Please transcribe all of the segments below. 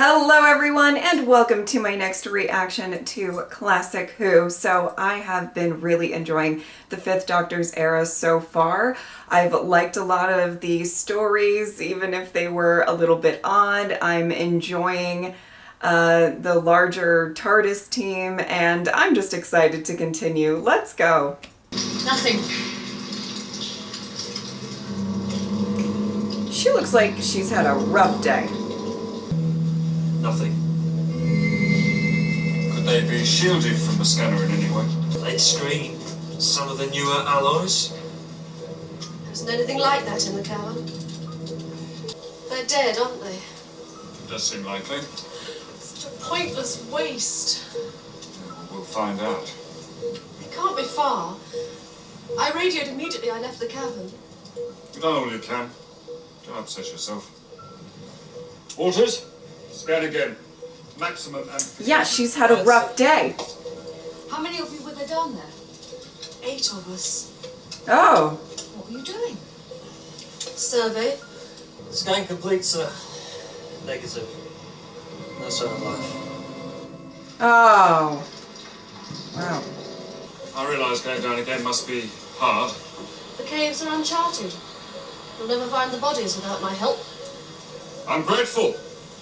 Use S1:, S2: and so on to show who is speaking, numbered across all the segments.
S1: Hello everyone and welcome to my next reaction to Classic Who. So I have been really enjoying the Fifth Doctor's era so far. I've liked a lot of the stories, even if they were a little bit odd. I'm enjoying the larger Tardis team and I'm just excited to continue. Let's go.
S2: Nothing.
S1: She looks like she's had a rough day.
S3: Nothing.
S4: Could they be shielded from the scanner in any way?
S3: Lead screen, some of the newer alloys.
S2: There isn't anything like that in the cavern. They're dead, aren't they?
S4: Does seem likely.
S2: Such a pointless waste.
S4: We'll find out.
S2: It can't be far. I radioed immediately I left the cavern.
S4: You've done all you can. Don't upset yourself. Waters, scan again. Maximum and...
S1: Yeah, she's had a rough day.
S2: How many of you were there down there? 8 of us.
S1: Oh.
S2: What were you doing? Survey.
S3: Scan complete, sir. Negative. No sign of life.
S1: Oh. Wow.
S4: I realise going down again must be hard.
S2: The caves are uncharted. You'll never find the bodies without my help.
S4: I'm grateful.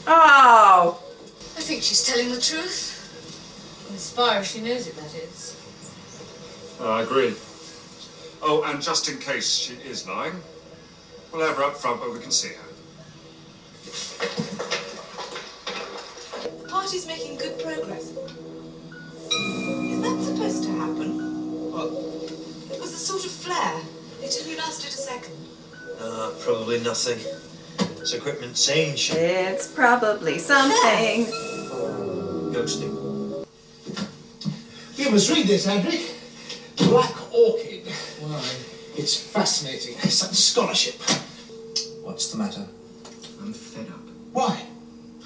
S1: Oh.
S2: I think she's telling the truth. As far as she knows it, that is.
S4: I agree. Oh, and just in case she is lying, we'll have her up front where we can see her.
S2: The party's making good progress. Is that supposed to happen?
S3: What?
S2: It was a sort of flare. It only lasted a second.
S3: Probably nothing. It's equipment change.
S1: It's probably something.
S3: Ghosting.
S5: You must read this, Hendrik. Black Orchid. Why? It's fascinating. Such scholarship.
S6: What's the matter? I'm fed up.
S5: Why?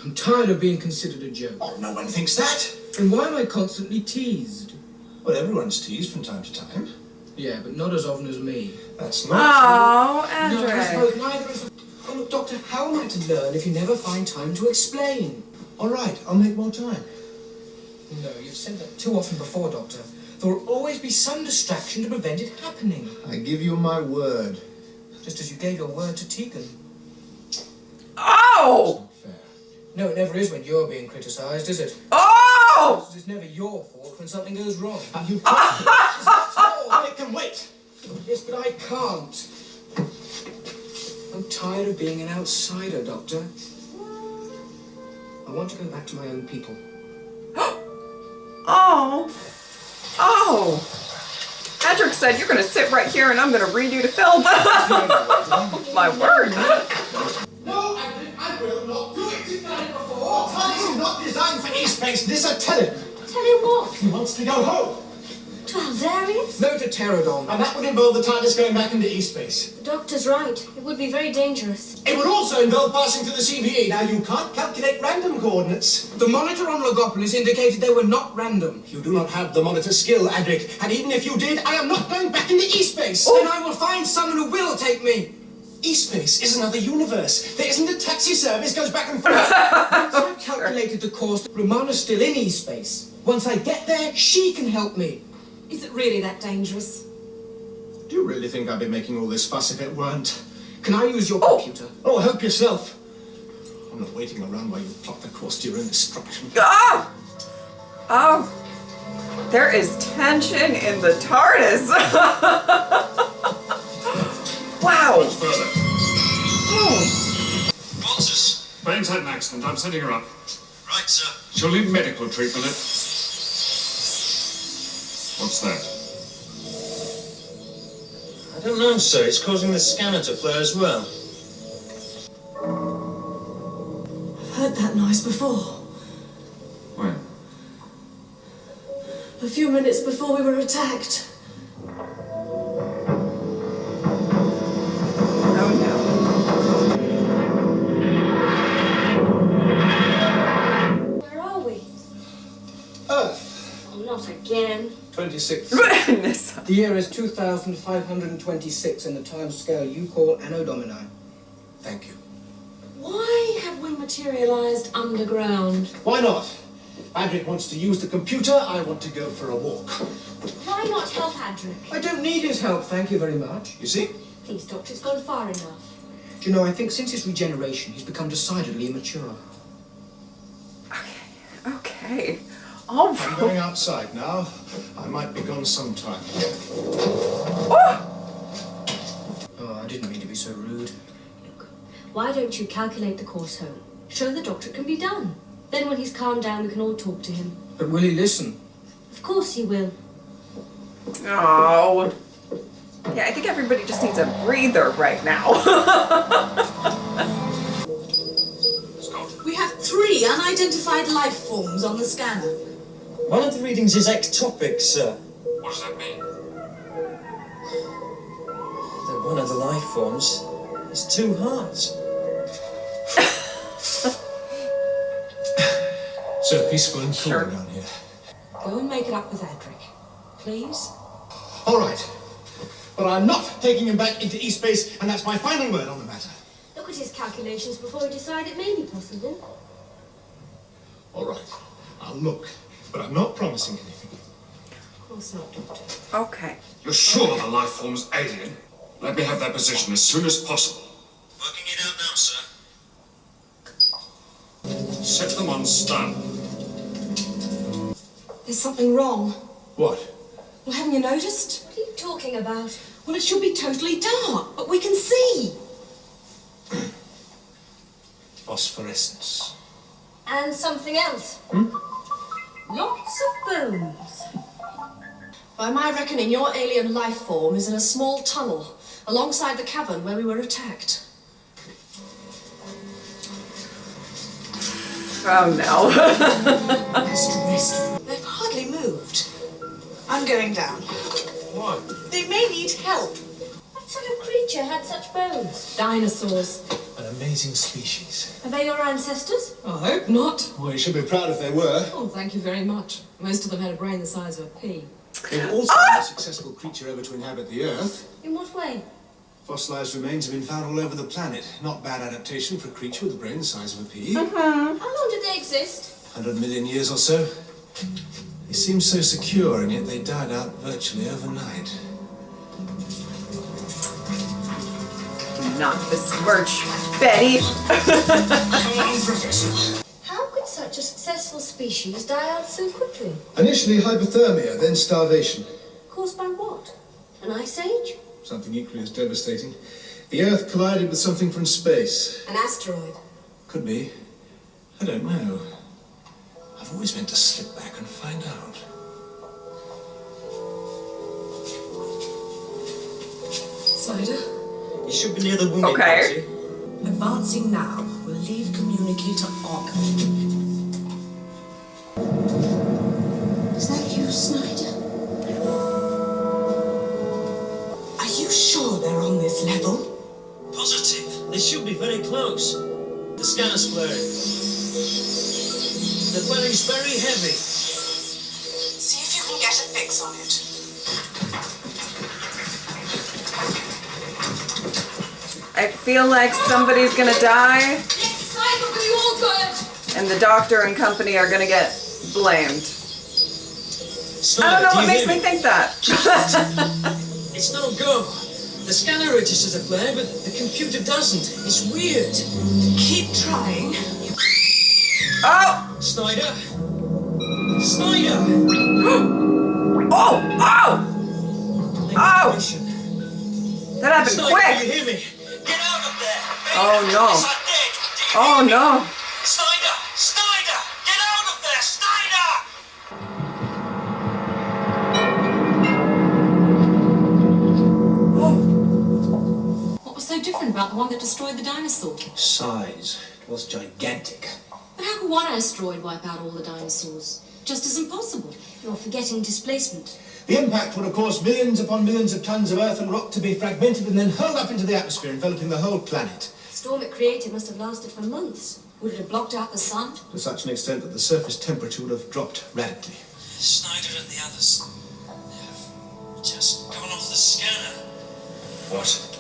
S6: I'm tired of being considered a joke.
S5: Oh, no one thinks that.
S6: And why am I constantly teased?
S5: Well, everyone's teased from time to time.
S6: Yeah, but not as often as me.
S5: That's not
S1: Oh,
S6: No, I
S1: Andrew.
S6: suppose neither is... Oh, look, Doctor, how am I to learn if you never find time to explain?
S5: true. All right, I'll make more time.
S6: No, you've said that too often before, Doctor. There will always be some distraction to prevent it happening.
S5: I give you my word.
S6: Just as you gave your word to Tegan.
S1: Oh.
S5: Not fair.
S6: No, it never is when you're being criticised, is it?
S1: Oh.
S6: It's never your fault when something goes wrong.
S5: Have you... I can wait.
S6: Yes, but I can't. I'm tired of being an outsider, Doctor. I want to go back to my own people.
S1: Oh. Oh. Edric said you're going to sit right here and I'm going to read you to film. My word.
S5: No, I will not do it. You've done it before. Tardis is not designed for E-space. This I tell him.
S2: Tell you what?
S5: He wants to go home.
S2: To Alzarius?
S6: No to Pterodon.
S5: And that would involve the Tardis going back into E-space.
S7: The doctor's right. It would be very dangerous.
S5: It would also involve passing through the CVE. Now, you can't calculate random coordinates.
S6: The monitor on Logopolis indicated they were not random.
S5: You do not have the monitor skill, Adric. And even if you did, I am not going back into E-space.
S6: Then I will find someone who will take me.
S5: E-space is another universe. There isn't a taxi service goes back and forth.
S6: Once I've calculated the course, Romana's still in E-space. Once I get there, she can help me.
S2: Is it really that dangerous?
S5: Do you really think I'd be making all this fuss if it weren't?
S6: Can I use your computer?
S5: Oh, help yourself. I'm not waiting around while you plot the course to your own destruction.
S1: Oh. Oh. There is tension in the TARDIS. Wow.
S4: Much further.
S1: Oh.
S3: Walters.
S4: Baines had an accident. I'm setting her up.
S3: Right, sir.
S4: She'll need medical treatment. What's that?
S3: I don't know, sir. It's causing the scanner to flare as well.
S2: I've heard that noise before.
S4: When?
S2: A few minutes before we were attacked.
S1: Oh no.
S7: Where are we?
S5: Earth.
S7: Oh, not again.
S5: 26.
S1: Goodness.
S6: The year is 2526 in the time scale you call Anno Domini.
S5: Thank you.
S2: Why have we materialized underground.
S5: Why not? Adric wants to use the computer, I want to go for a walk.
S7: Why not help Adric?
S6: I don't need his help, thank you very much.
S5: You see?
S7: Please, Doctor, it's gone far enough.
S6: Do you know, I think since his regeneration, he's become decidedly immature.
S1: Okay. All
S5: I'm
S1: right.
S5: going outside now. I might be gone sometime.
S6: Oh, I didn't mean to be so rude.
S7: Look, why don't you calculate the course home? Show the doctor it can be done. Then when he's calmed down, we can all talk to him.
S6: But will he listen?
S7: Of course he will.
S1: Oh. Yeah, I think everybody just needs a breather right now.
S4: Scott,
S2: We have 3 unidentified life forms on the scanner.
S3: One of the readings is ectopic, sir.
S4: what does that mean?
S3: That one of the life forms is 2 hearts.
S5: So peaceful and cool
S1: Sure.
S5: down here.
S2: Go and make it up with Adric. Please?
S5: All right. But I'm not taking him back into E-space, and that's my final word on the matter.
S7: Look at his calculations before we decide it may be possible.
S5: All right. I'll look, but I'm not promising anything.
S2: Of course not, Doctor.
S1: Okay.
S4: You're sure the life form's alien? Let me have that position as soon as possible.
S3: Working it out now, sir.
S4: Set them on stun.
S2: There's something wrong.
S5: What?
S2: Well, haven't you noticed?
S7: What are you talking about?
S2: Well, it should be totally dark, but we can see.
S5: Phosphorescence.
S7: And something else. Lots of bones.
S2: By my reckoning, your alien life form is in a small tunnel alongside the cavern where we were attacked.
S1: Oh no.
S2: Stressed. They've hardly moved. I'm going down.
S3: Why?
S2: They may need help.
S7: What sort of creature had such bones?
S2: Dinosaurs.
S5: An amazing species.
S7: Are they your ancestors?
S2: I hope not.
S5: Well, you should be proud if they were.
S2: Oh, thank you very much. Most of them had a brain the size of a pea.
S5: They've also been a successful creature ever to inhabit the Earth.
S7: In what way?
S5: Fossilized remains have been found all over the planet. Not bad adaptation for a creature with a brain the size of a pea.
S7: How long did they exist?
S5: 100 million years or so. They seemed so secure, and yet they died out virtually overnight.
S1: Do not besmirch Betty.
S5: Come on, Professor.
S7: How could such a successful species die out so quickly?
S5: Initially hypothermia, then starvation.
S7: Caused by what? An ice age?
S5: Something equally as devastating. The Earth collided with something from space.
S2: An asteroid.
S5: Could be. I don't know. I've always meant to slip back and find out.
S2: Slider,
S3: You should be near the wounded
S1: Okay.
S3: party.
S2: advancing now. We'll leave communicator on. Is that you, Snyder? Are you sure they're on this level?
S3: Positive. They should be very close. The scanner's flaring. The flaring's very heavy.
S2: See if you can get a fix on it.
S1: I feel like somebody's gonna die,
S2: Yes, Snyder, we all good.
S1: and the doctor and company are gonna get blamed.
S3: Snyder,
S1: I don't know
S3: do
S1: what
S3: you
S1: makes
S3: hear
S1: me think that.
S3: It's no go. The scanner registers a flare, but the computer doesn't. It's weird.
S2: Keep trying.
S1: Oh!
S3: Snyder? Snyder!
S1: Oh! Oh! Oh!
S3: Mission.
S1: That happened
S3: Snyder,
S1: quick!
S3: can you hear me? Get out of there!
S1: Oh, no.
S3: It's not dead.
S1: Oh no!
S3: Snyder! Snyder! Get out of there! Snyder!
S2: What was so different about the one that destroyed the dinosaur?
S5: Size. It was gigantic.
S2: But how could one asteroid wipe out all the dinosaurs? Just as impossible.
S7: You're forgetting displacement.
S5: The impact would have caused millions upon millions of tons of earth and rock to be fragmented and then hurled up into the atmosphere, enveloping the whole planet.
S7: The storm it created must have lasted for months.
S2: Would it have blocked out the sun?
S5: To such an extent that the surface temperature would have dropped radically.
S3: Snyder and the others have just gone off the scanner.
S4: What?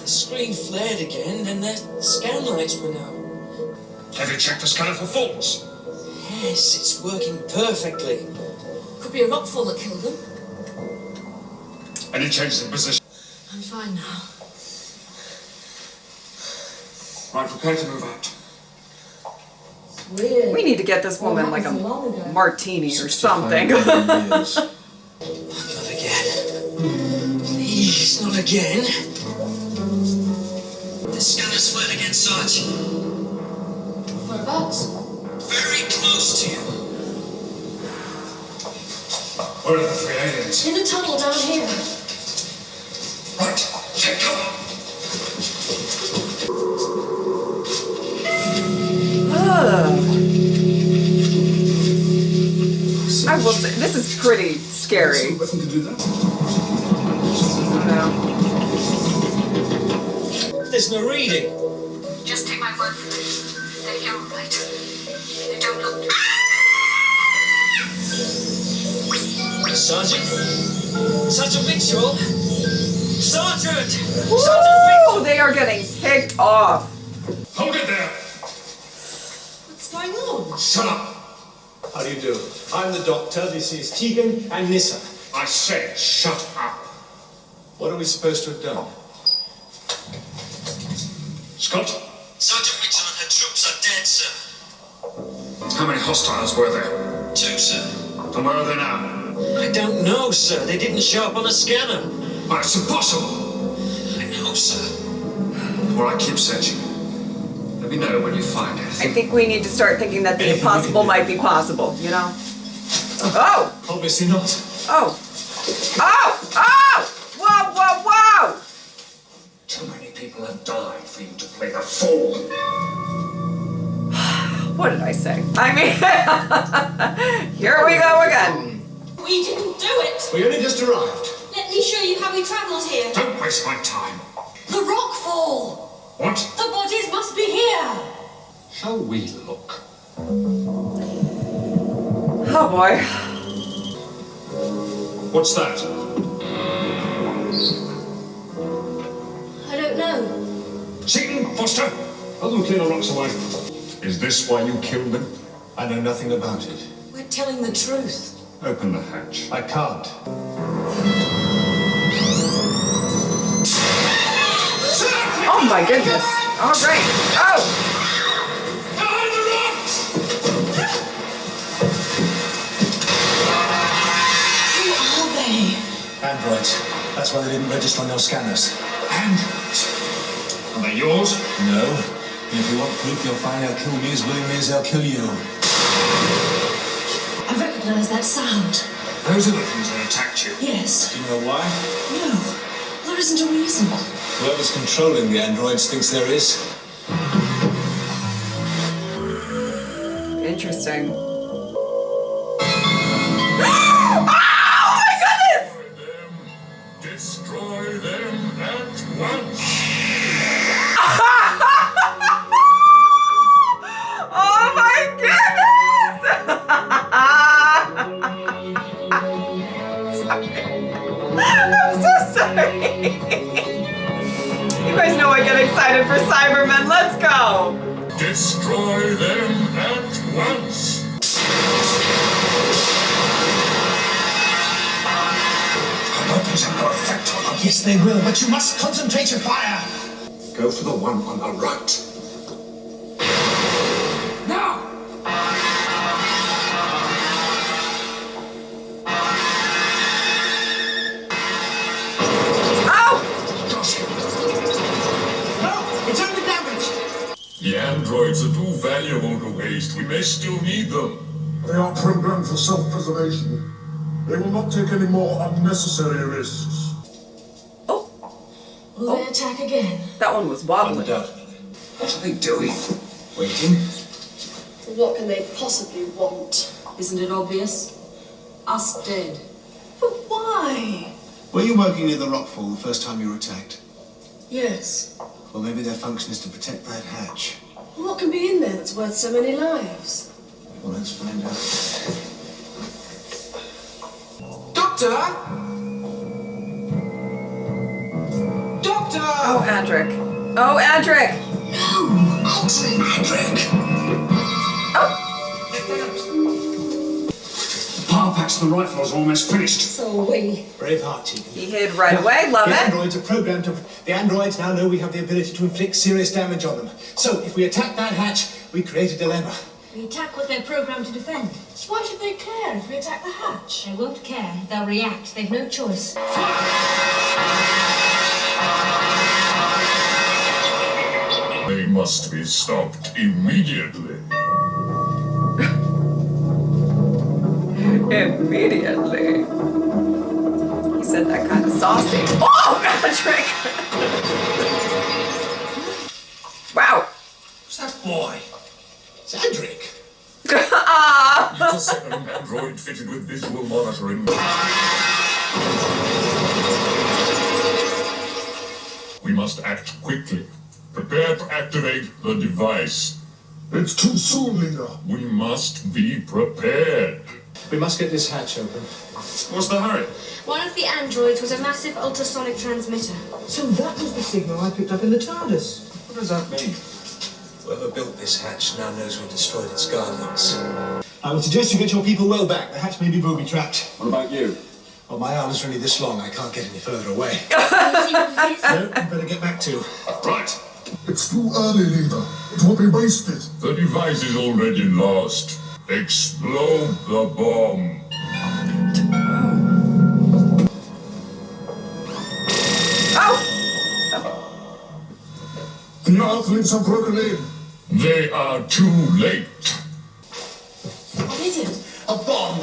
S3: The screen flared again, and their scan lights went out.
S4: Have you checked the scanner for faults?
S3: Yes, it's working perfectly.
S2: Could be a rockfall that killed them.
S4: Any changes in position?
S2: I'm fine now.
S4: Right, prepare to move out.
S7: Weird.
S1: We need to get this woman like a martini or something.
S3: Not again. Please, not again. The scanner's flat again, Sarge.
S2: Whereabouts?
S3: Very close to you.
S4: Where are the three aliens?
S2: In the tunnel down here.
S4: Right, take cover.
S1: I will say, this is pretty scary.
S5: Nothing to do that.
S3: There's no reading.
S8: Just take my word for it. They're here, all right. They don't look.
S3: Sergeant? Sergeant Mitchell? Sergeant! Sergeant
S1: Woo!
S3: Mitchell!
S1: They are getting picked off.
S4: Hold it there.
S2: What's going on?
S4: Shut up.
S5: How do you do? I'm the doctor. This is Tegan and Nissa.
S4: I said shut up.
S5: What are we supposed to have done?
S4: Scott,
S3: Sergeant Mitchell and her troops are dead, sir.
S4: how many hostiles were there?
S3: 2, sir.
S4: And where are they now?
S3: I don't know, sir. They didn't show up on a scanner.
S4: Well, it's impossible.
S3: I know, sir.
S4: All right, keep searching. Let me know when you find
S1: I
S4: anything.
S1: think we need to start thinking that the impossible might be possible, you know? Oh!
S5: Obviously not.
S1: Oh! Oh! Oh! Whoa, whoa, whoa!
S4: Too many people have died for you to play the fool.
S1: What did I say? I mean, here we go again.
S2: We didn't do it.
S5: We only just arrived.
S2: Let me show you how we travelled here.
S4: Don't waste my time.
S2: The rockfall.
S4: What?
S2: The bodies must be here.
S4: Shall we look?
S1: Oh boy.
S4: What's that?
S7: I don't know.
S4: Seaton, Foster, help them clear the rocks away. Is this why you killed them?
S5: I know nothing about it.
S2: We're telling the truth.
S4: Open the hatch.
S5: I can't.
S1: Oh my goodness. All right. Oh!
S4: Behind the rocks!
S2: Who are they?
S5: Androids. That's why they didn't register on your scanners.
S4: Androids. Are they yours?
S5: No. And if you want proof, you'll find they'll kill me as willingly as they'll kill you.
S2: I recognise that sound.
S4: Those are the things that attacked you.
S2: Yes.
S5: Do you know why?
S2: No. There isn't a reason.
S5: Whoever's controlling the androids thinks there is.
S1: Interesting. Oh my goodness!
S4: Destroy them at once.
S1: Oh my goodness! I'm so sorry. You guys know I get excited for Cybermen. Let's go.
S4: Destroy them at once. Our weapons have no effect on them.
S5: Yes, they will, but you must concentrate your fire.
S4: Go for the one on the right. Now!
S1: Oh!
S5: No, it's only damaged.
S4: The androids are too valuable to waste. We may still need them.
S9: They are programmed for self-preservation. They will not take any more unnecessary risks.
S1: Oh,
S2: Will they attack again?
S1: that one was wobbly.
S5: Undoubtedly.
S4: What are they doing? Waiting?
S10: What can they possibly want? Isn't it obvious? Us dead.
S2: But why?
S5: Were you working near the rockfall the first time you were attacked?
S2: Yes.
S5: Well, maybe their function is to protect that hatch.
S2: What can be in there that's worth so many lives?
S5: Well, let's find out.
S6: Doctor! Doctor!
S1: Oh, Adric. Oh, Adric!
S2: No, Aldrin.
S4: Adric!
S5: power packs to the right floors are almost finished.
S10: So are we.
S5: Brave heart, Tegan.
S1: He hid right away. Love
S5: The
S1: it.
S5: androids are programmed to... The androids now know we have the ability to inflict serious damage on them. So, if we attack that hatch, we create a dilemma.
S7: We attack what they're programmed to defend.
S2: So why should they care if we attack the hatch?
S7: They won't care. They'll react. They've no choice.
S9: They must be stopped immediately.
S1: Immediately. He said that kind of saucy. Oh, Patrick! Wow.
S5: Who's that boy? Cedric.
S9: Little second android fitted with visual monitoring. We must act quickly. Prepare to activate the device. It's too soon, leader. We must be prepared.
S5: We must get this hatch open.
S4: What's the hurry?
S7: One of the androids was a massive ultrasonic transmitter.
S6: So that was the signal I picked up in the Tardis.
S4: What does that mean?
S6: Whoever built this hatch now knows we destroyed its guardians.
S5: I would suggest you get your people well back. The hatch may be booby-trapped.
S4: What about you?
S5: Well, my arm is only this long. I can't get any further away.
S7: See what it is?
S5: No, you better get back to.
S4: Right.
S9: It's too early, leader. It will be wasted. The device is already lost. Explode the bomb.
S1: Oh!
S9: The Earthlings have broken in. They are too late.
S2: What is it?
S5: A bomb!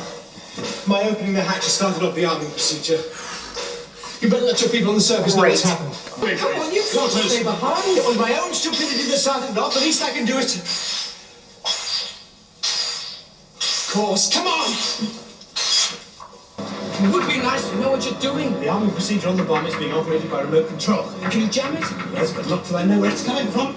S5: My opening the hatch has started off the arming procedure. You better let your people on the surface know what's happened. Come on, you can't stay behind. It was my own stupidity that started it off. The least I can do is... Of course, come on!
S6: It would be nice to know what you're doing.
S5: The arming procedure on the bomb is being operated by remote control.
S6: Can you jam it?
S5: Yes, but not till I know where it's coming from.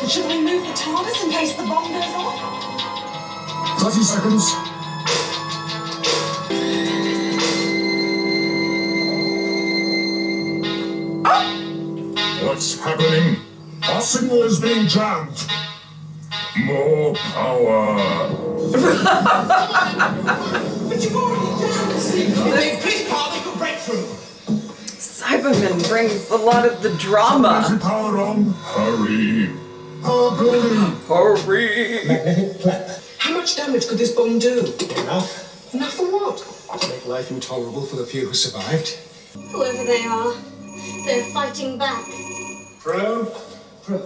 S2: Should we move the Tardis in case the bomb goes off?
S9: 30 seconds. What's happening? Our signal is being jammed. More power.
S5: But you've already jammed the signal. The increased power they could break through.
S1: Cybermen brings a lot of the drama.
S9: Power on. Hurry. Power building.
S1: Hurry.
S5: Magnetic clap.
S6: How much damage could this bomb do?
S5: Enough
S6: Enough for what?
S5: to make life intolerable for the few who survived.
S7: Whoever they are, they're fighting back.
S5: Probe.
S6: Do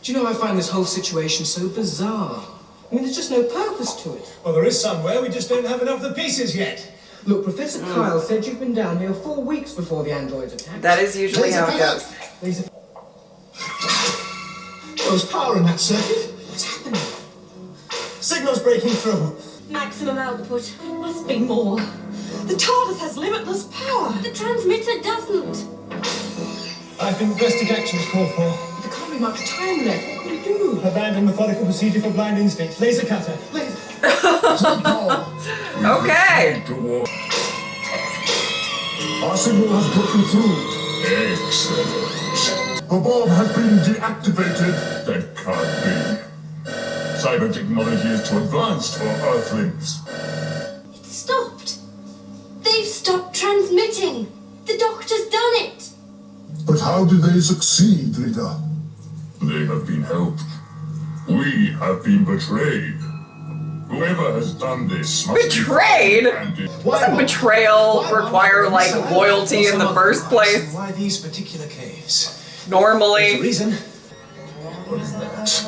S6: you know, I find this whole situation so bizarre. I mean, there's just no purpose to it.
S5: Well, there is somewhere. We just don't have enough of the pieces yet.
S6: Look, Professor Kyle said you've been down here 4 weeks before the androids attacked.
S1: That is usually how it goes.
S5: There's power in that circuit.
S6: What's happening?
S5: Signal's breaking through.
S7: Maximum output.
S2: Must be more. The Tardis has limitless power.
S7: The transmitter doesn't.
S5: I think drastic action is called for.
S6: But there can't be much time left. What can we do?
S5: Abandon methodical procedure for blind instinct. Laser cutter. Laser.
S1: Okay.
S9: Our signal has broken through.
S11: Excellent.
S9: The bomb has been deactivated.
S11: That can't be. Cyber technology is too advanced for Earthlings.
S7: It stopped. They've stopped transmitting. The doctor's done it.
S9: But how did they succeed, leader?
S11: They have been helped. We have been betrayed. Whoever has done this must
S1: Betrayed?
S11: be
S1: Doesn't betrayal require, like, loyalty in the first place?
S5: Why these particular caves?
S1: Normally.
S5: There's a reason.
S11: What is that?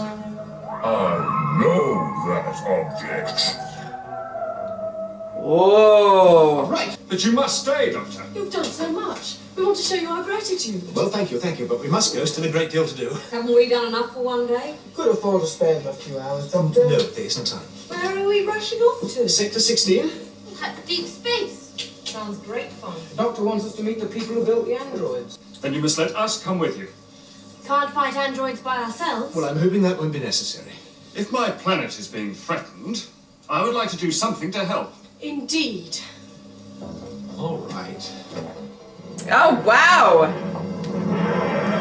S11: I know that object.
S1: Whoa.
S5: Right.
S4: But you must stay, Doctor.
S2: You've done so much. We want to show you our gratitude.
S5: Well, thank you, but we must go. Still a great deal to do.
S7: Haven't we done enough for one day?
S6: Could afford to spare them a few hours, Doctor.
S5: No, there isn't time.
S2: Where are we rushing off to?
S5: Sector 16?
S7: That's deep space. Sounds great fun.
S6: The doctor wants us to meet the people who built the androids.
S4: Then you must let us come with you.
S7: Can't fight androids by ourselves.
S5: Well, I'm hoping that won't be necessary.
S4: If my planet is being threatened, I would like to do something to help.
S2: Indeed.
S5: All right.
S1: Oh, wow.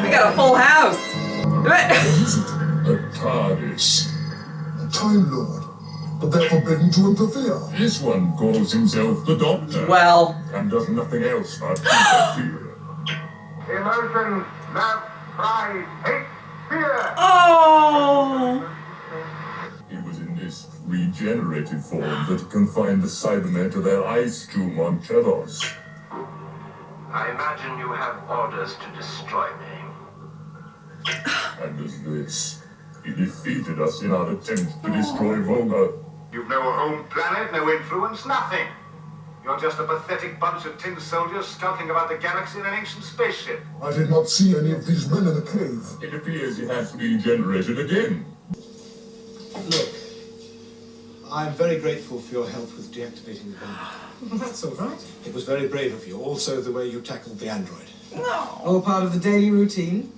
S1: We got a full house.
S11: What is it? A Tardis. A Time Lord. But they're forbidden to interfere. This one calls himself the Doctor.
S1: Well.
S11: And does nothing else but interfere.
S12: Emotion, love, pride, hate, fear.
S1: Oh.
S11: It was in this regenerated form that he confined the Cybermen to their ice tomb on Tardis.
S12: I imagine you have orders to destroy me.
S11: And as this, he defeated us in our attempt to destroy Volga.
S12: You've no home planet, no influence, nothing. You're just a pathetic bunch of tin soldiers skulking about the galaxy in an ancient spaceship.
S11: I did not see any of these men in the cave. It appears he has regenerated again.
S5: Look, I'm very grateful for your help with deactivating the bomb.
S6: Well, that's all right.
S5: It was very brave of you. Also, the way you tackled the android.
S1: No.
S6: All part of the daily routine.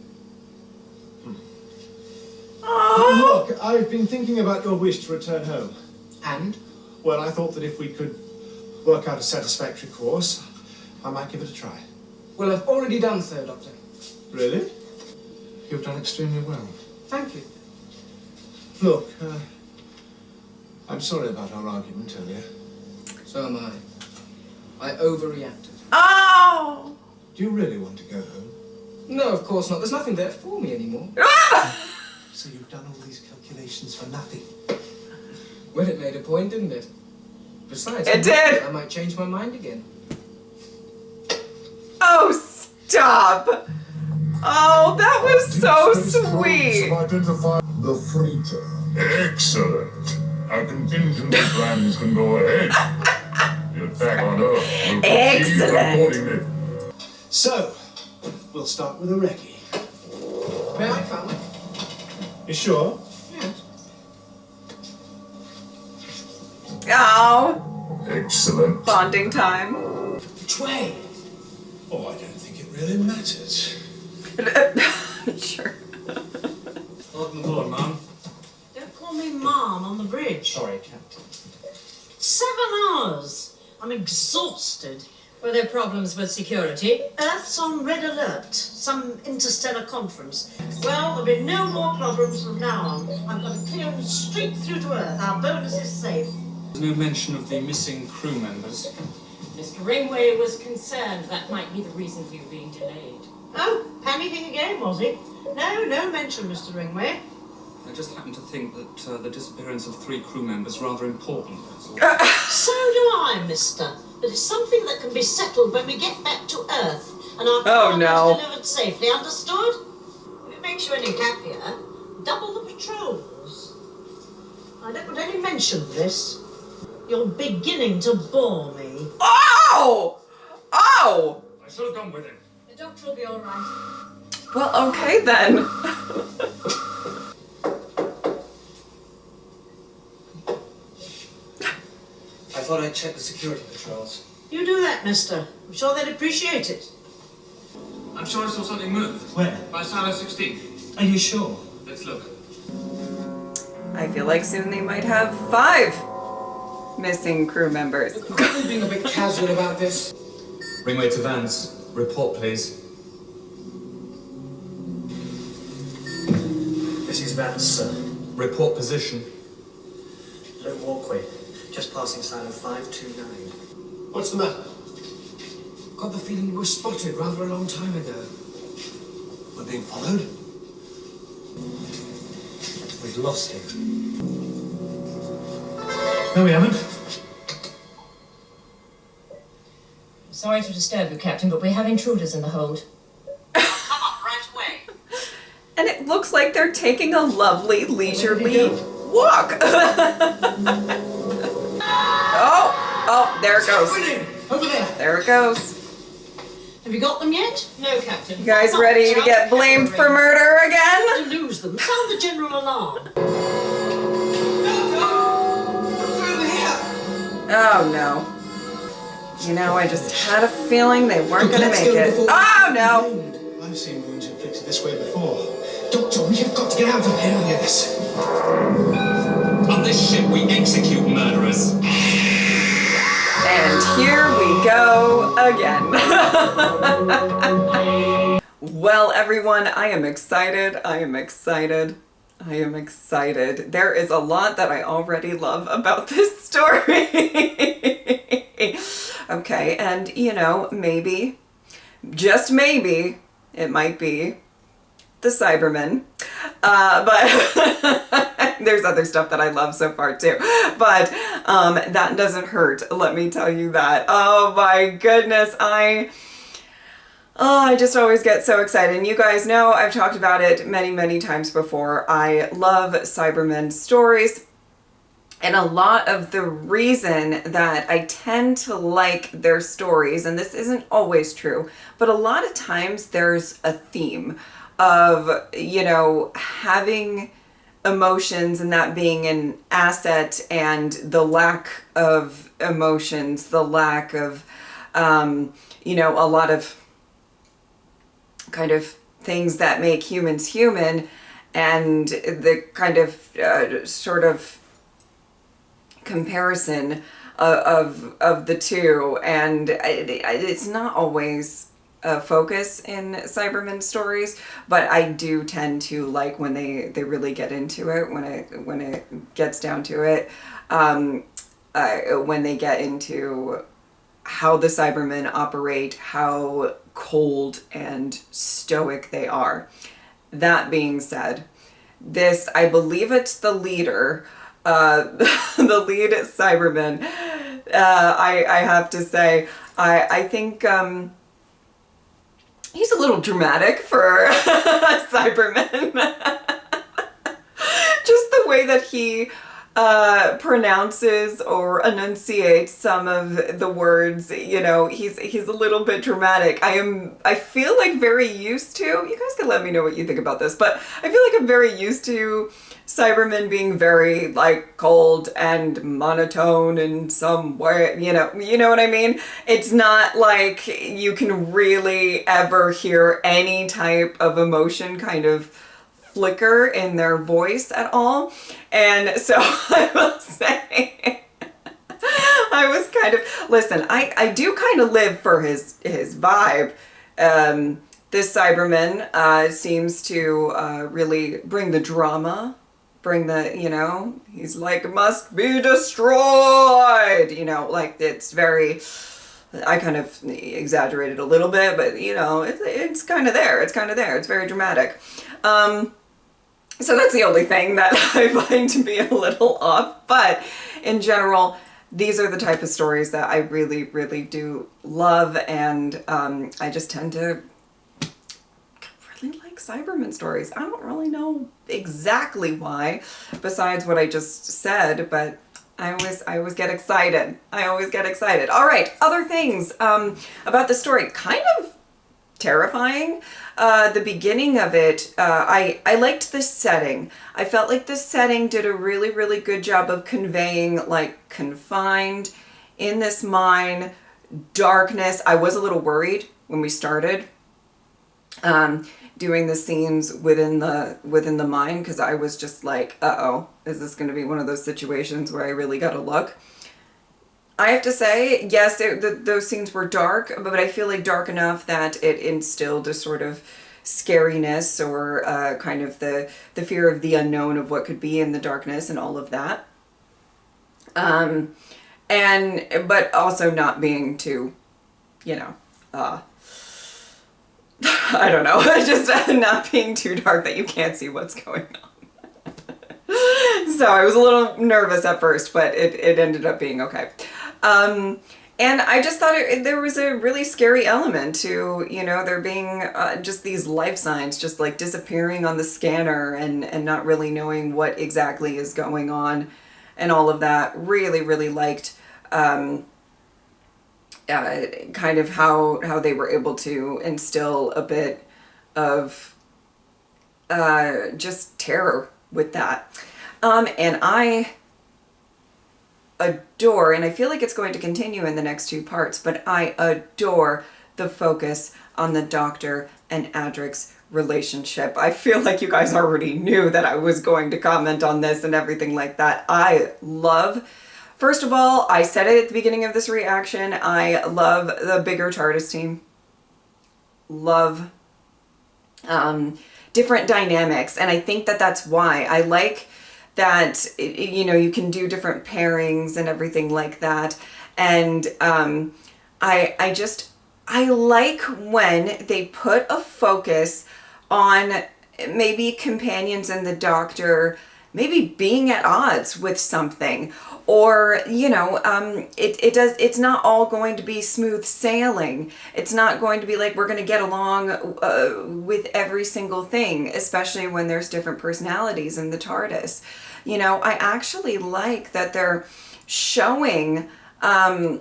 S1: Oh.
S5: Look, I've been thinking about your wish to return home.
S6: And?
S5: Well, I thought that if we could work out a satisfactory course, I might give it a try.
S6: Well, I've already done so, Doctor.
S5: Really? You've done extremely well.
S6: Thank you.
S5: Look, I'm sorry about our argument earlier.
S6: So am I. I overreacted.
S1: Oh.
S5: Do you really want to go home?
S6: No, of course not. There's nothing there for me anymore.
S5: So you've done all these calculations for nothing?
S6: Well, it made a point, didn't it? Besides,
S1: it did.
S6: I might change my mind again.
S1: Oh, stop. Oh, that was so sweet.
S11: Identify the freighter. Excellent. Our contingency plans can go ahead. The attack on Earth will proceed accordingly.
S5: So, we'll start with a recce.
S6: May I come?
S5: You sure?
S6: Yes.
S1: Oh.
S11: Excellent.
S1: Bonding time.
S6: Which way?
S5: Oh, I don't think it really matters.
S1: Sure.
S3: Welcome aboard, Mum.
S13: Don't call me Mom on the bridge.
S3: Sorry, Captain.
S13: 7 hours. I'm exhausted.
S14: Were there problems with security?
S13: Earth's on red alert. Some interstellar conference. Well, there'll be no more problems from now on. I'm going to clear them straight through to Earth. Our bonus is safe.
S3: There's no mention of the missing crew members.
S14: Mr. Ringway was concerned that might be the reason for you being delayed.
S13: Oh, panicking again, was he? No mention, Mr. Ringway.
S3: I just happen to think that the disappearance of 3 crew members is rather important.
S13: So do I, mister. But it's something that can be settled when we get back to Earth and our cargo is delivered safely, understood? If it makes you any happier, double the patrols. I don't want any mention of this. You're beginning to bore me.
S1: Oh! Oh!
S3: I should have gone with him.
S14: The doctor will be all right.
S1: Well, okay then.
S6: I thought I'd check the security patrols.
S13: You do that, mister. I'm sure they'd appreciate it.
S3: I'm sure I saw something move.
S6: Where?
S3: By Silo 16.
S6: Are you sure?
S3: Let's look.
S1: I feel like soon they might have 5 missing crew members.
S6: You're being a bit casual about this.
S3: Ringway to Vance. Report, please.
S6: This is Vance, sir.
S3: Report position.
S6: Low walkway. Just passing silo 529.
S5: What's the matter?
S6: Got the feeling we were spotted rather a long time ago.
S5: We're being followed?
S6: We've lost him.
S3: No, we haven't.
S14: Sorry to disturb you, Captain, but we have intruders in the hold.
S13: Come up right away.
S1: And it looks like they're taking a lovely leisurely walk. Oh, there it goes.
S6: Over there.
S1: There it goes.
S13: Have you got them yet?
S14: No, Captain.
S1: You guys ready to get blamed for murder again?
S13: To lose them. Sound the general alarm.
S1: Oh no. You know, I just had a feeling they weren't gonna make it. Oh no!
S5: I've seen wounds inflicted this way before. Doctor, we have got to get out of here. Yes.
S3: On this ship, we execute murderers.
S1: And here we go again. Well, everyone, I am excited. I am excited. I am excited. There is a lot that I already love about this story. Okay, and you know, maybe, just maybe, it might be the Cybermen. But there's other stuff that I love so far too. But that doesn't hurt, let me tell you that. Oh my goodness, I just always get so excited. And you guys know I've talked about it many, many times before. I love Cybermen stories. And a lot of the reason that I tend to like their stories, and this isn't always true, but a lot of times there's a theme of, you know, having emotions and that being an asset, and the lack of emotions, the lack of, you know, a lot of kind of things that make humans human, and the kind of sort of comparison of the two. And it's not always a focus in Cybermen stories, but I do tend to like when they really get into it, when it gets down to it, when they get into how the Cybermen operate, how cold and stoic they are. That being said, this, I believe it's the leader, the lead Cyberman. I have to say, I think he's a little dramatic for Cyberman. Just the way that he pronounces or enunciates some of the words, you know, he's a little bit dramatic. I feel like very used to, you guys can let me know what you think about this, but I feel like I'm very used to Cybermen being very like cold and monotone in some way, you know what I mean? It's not like you can really ever hear any type of emotion kind of flicker in their voice at all. And so I will say, I was kind of, listen, I do kind of live for his vibe. This Cyberman seems to really bring the drama, bring the, you know, he's like, must be destroyed, you know, like it's very, I kind of exaggerated a little bit, but you know, it's kind of there. It's kind of there. It's very dramatic. So that's the only thing that I find to be a little off. But in general, these are the type of stories that I really, really do love. And I just tend to really like Cybermen stories. I don't really know exactly why, besides what I just said, but I always get excited. I always get excited. All right, other things about the story. Kind of terrifying. The beginning of it, I liked the setting. I felt like the setting did a really, really good job of conveying like confined in this mine, darkness. I was a little worried when we started doing the scenes within the mine, because I was just like, uh-oh, is this going to be one of those situations where I really got to look? I have to say, yes, those scenes were dark, but I feel like dark enough that it instilled a sort of scariness, or kind of the fear of the unknown of what could be in the darkness and all of that. But also not being too, you know, I don't know, just not being too dark that you can't see what's going on. So I was a little nervous at first, but it ended up being okay. And I just thought there was a really scary element to, you know, there being just these life signs just like disappearing on the scanner, and not really knowing what exactly is going on and all of that. Really, really liked kind of how they were able to instill a bit of just terror with that. And I adore, and I feel like it's going to continue in the next two parts, but I adore the focus on the Doctor and Adric's relationship. I feel like you guys already knew that I was going to comment on this and everything like that. I love, first of all, I said it at the beginning of this reaction, I love the bigger Tardis team. Love different dynamics. And I think that that's why I like that, you know, you can do different pairings and everything like that. And I like when they put a focus on maybe companions and the Doctor maybe being at odds with something, or, you know, it's not all going to be smooth sailing. It's not going to be like we're going to get along with every single thing, especially when there's different personalities in the TARDIS. You know, I actually like that they're showing I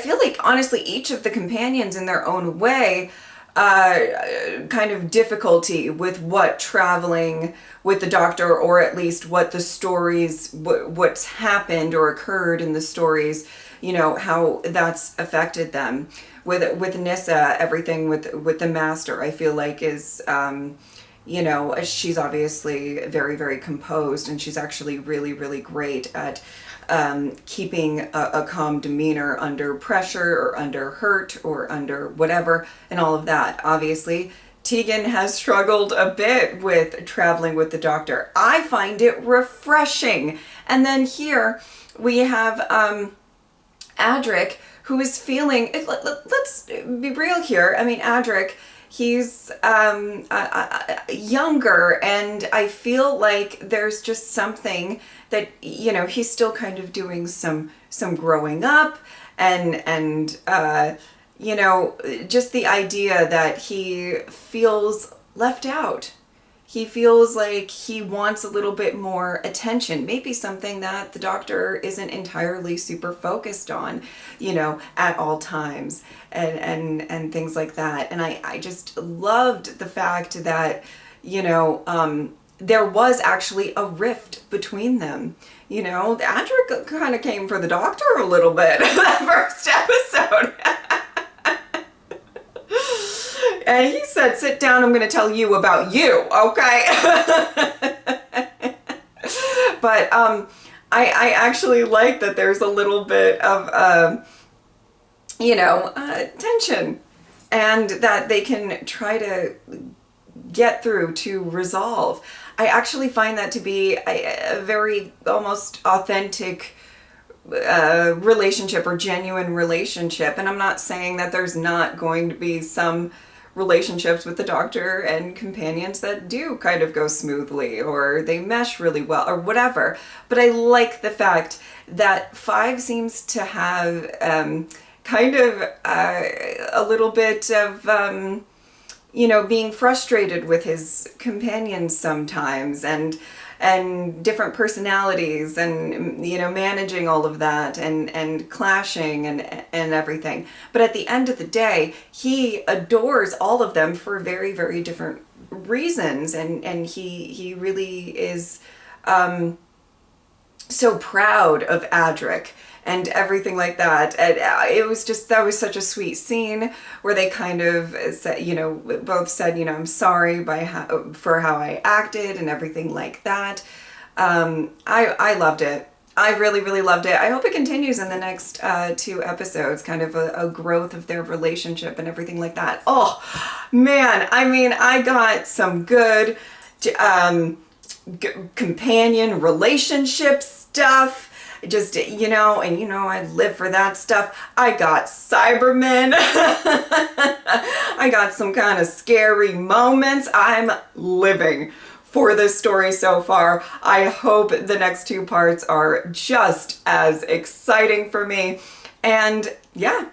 S1: feel like, honestly, each of the companions in their own way, kind of difficulty with what traveling with the Doctor, or at least what the stories, what's happened or occurred in the stories, you know, how that's affected them. With Nyssa, everything with the Master, I feel like is, you know, she's obviously very, very composed, and she's actually really, really great at keeping a calm demeanor under pressure or under hurt or under whatever and all of that. Obviously, Tegan has struggled a bit with traveling with the Doctor. I find it refreshing. And then here we have Adric, who is feeling, let's be real here. I mean, Adric, he's younger, and I feel like there's just something that, you know, he's still kind of doing some growing up, and you know, just the idea that he feels left out. He feels like he wants a little bit more attention, maybe something that the Doctor isn't entirely super focused on, you know, at all times, and things like that. And I just loved the fact that, you know, there was actually a rift between them. You know, Adric kind of came for the Doctor a little bit that first episode. And he said, sit down, I'm going to tell you about you, okay? But I actually like that there's a little bit of, you know, tension, and that they can try to get through to resolve. I actually find that to be a very almost authentic relationship, or genuine relationship. And I'm not saying that there's not going to be some relationships with the Doctor and companions that do kind of go smoothly, or they mesh really well, or whatever. But I like the fact that Five seems to have kind of a little bit of you know, being frustrated with his companions sometimes, and different personalities, and, you know, managing all of that, and clashing and everything. But at the end of the day, he adores all of them for very, very different reasons, and he really is so proud of Adric and everything like that. And it was just, that was such a sweet scene where they kind of said, you know, both said, you know, I'm sorry for how I acted and everything like that. I loved it. I really, really loved it. I hope it continues in the next 2 episodes, kind of a growth of their relationship and everything like that. Oh, man. I mean, I got some good companion relationship stuff. Just, you know, and you know, I live for that stuff. I got Cybermen. I got some kind of scary moments. I'm living for this story so far. I hope the next 2 parts are just as exciting for me. And yeah,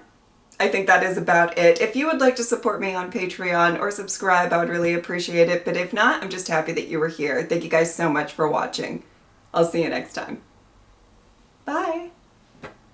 S1: I think that is about it. If you would like to support me on Patreon or subscribe, I would really appreciate it. But if not, I'm just happy that you were here. Thank you guys so much for watching. I'll see you next time. Bye.